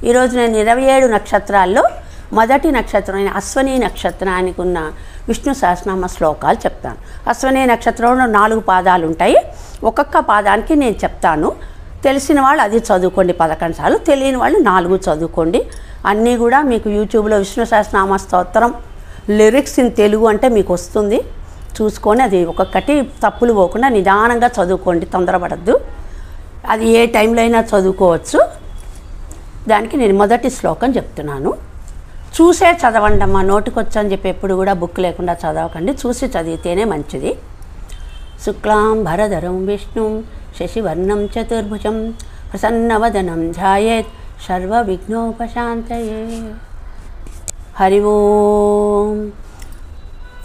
ఈరోజు నేను 27 నక్షత్రాల్లో మొదటి నక్షత్రమైన అశ్వని నక్షత్రానికి ఉన్న విష్ణు సహస్రనామ శ్లోకాలు చెప్తాను. అశ్వని నక్షత్రంలో 4 పాదాలు ఉంటాయి. ఒక్కొక్క పాదానికి నేను చెప్తాను. తెలిసిన వాళ్ళు అది చదువుకోండి 11 సార్లు, తెలియని వాళ్ళు 4 చదువుకోండి. అన్నీ కూడా మీకు యూట్యూబ్లో విష్ణు సహస్రనామ స్తోత్రం లిరిక్స్ ఇన్ తెలుగు అంటే మీకు వస్తుంది. చూసుకొని అది ఒక్కొక్కటి తప్పులు పోకుండా నిదానంగా చదువుకోండి, తొందరపడద్దు. అది ఏ టైంలో అయినా చదువుకోవచ్చు. దానికి నేను మొదటి శ్లోకం చెప్తున్నాను. చూసే చదవండి అమ్మా, నోటికొచ్చని చెప్పి ఎప్పుడు కూడా బుక్ లేకుండా చదవకండి, చూసి చదివితేనే మంచిది. శుక్లాం భరధరం విష్ణుం శశివర్ణం చతుర్భుజం ప్రసన్నవదనం ధ్యాయేత్ సర్వ విఘ్నోపశాంతయే. హరి ఓం.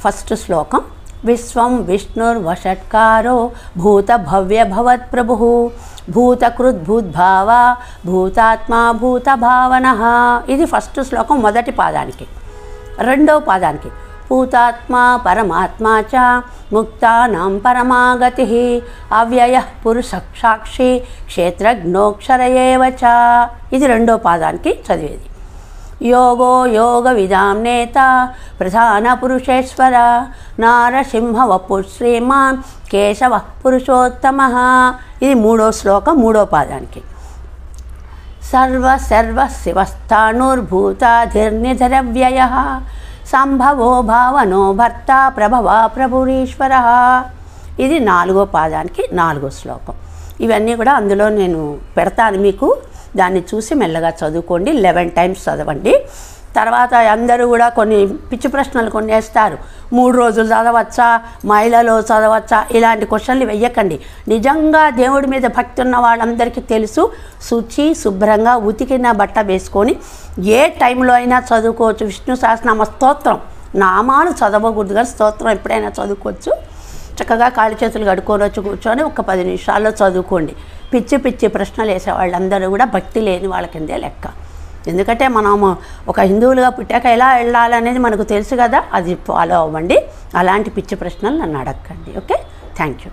ఫస్ట్ శ్లోకం. విశ్వం విష్ణుర్వషట్కారో భూత భవ్య భవత్ ప్రభు భూతకృద్భూద్భావ భూతాత్మా భూత భావన. ఇది ఫస్ట్ శ్లోకం మొదటి పాదానికి. రెండవ పాదానికి భూతాత్మా పరమాత్మా చ ముక్తానాం పరమాగతి అవ్యయ పురుష సాక్షి క్షేత్రజ్ఞోక్షర ఏవ చ. ఇది రెండో పాదానికి చదివేది. యోగో యోగ విదాం నేత ప్రధాన పురుషేశ్వర నారసింహ వపు శ్రీమాన్ కేశవ పురుషోత్తమ. ఇది మూడో శ్లోకం మూడో పాదానికి. సర్వ సర్వ శివస్థానుర్భూతాధిర్నిధరవ్యయ సంభవో భావనో భర్త ప్రభవ ప్రభురీశ్వర. ఇది నాలుగో పాదానికి నాలుగో శ్లోకం. ఇవన్నీ కూడా అందులో నేను పెడతాను మీకు, దాన్ని చూసి మెల్లగా చదువుకోండి. 11 టైమ్స్ చదవండి. తర్వాత అందరూ కూడా కొన్ని పిచ్చి ప్రశ్నలు కొన్ని వేస్తారు. 3 రోజులు చదవచ్చా, మహిళలో చదవచ్చా, ఇలాంటి క్వశ్చన్లు వెయ్యకండి. నిజంగా దేవుడి మీద భక్తి ఉన్న వాళ్ళందరికీ తెలుసు, శుచి శుభ్రంగా ఉతికిన బట్ట వేసుకొని ఏ టైంలో అయినా చదువుకోవచ్చు. విష్ణు సహస్రనామ స్తోత్రం నామాలు చదవకూడదు కానీ స్తోత్రం ఎప్పుడైనా చదువుకోవచ్చు. చక్కగా కాళ్ళు చేతులు కడుక్కొని వచ్చి కూర్చొని ఒక 10 నిమిషాల్లో చదువుకోండి. పిచ్చి పిచ్చి ప్రశ్నలు వేసే వాళ్ళందరూ కూడా భక్తి లేని వాళ్ళ కిందే లెక్క. ఎందుకంటే మనము ఒక హిందువులుగా పుట్టాక ఎలా వెళ్ళాలనేది మనకు తెలుసు కదా, అది ఫాలో అవ్వండి. అలాంటి పిచ్చి ప్రశ్నలు నన్ను అడగండి. Okay, thank you.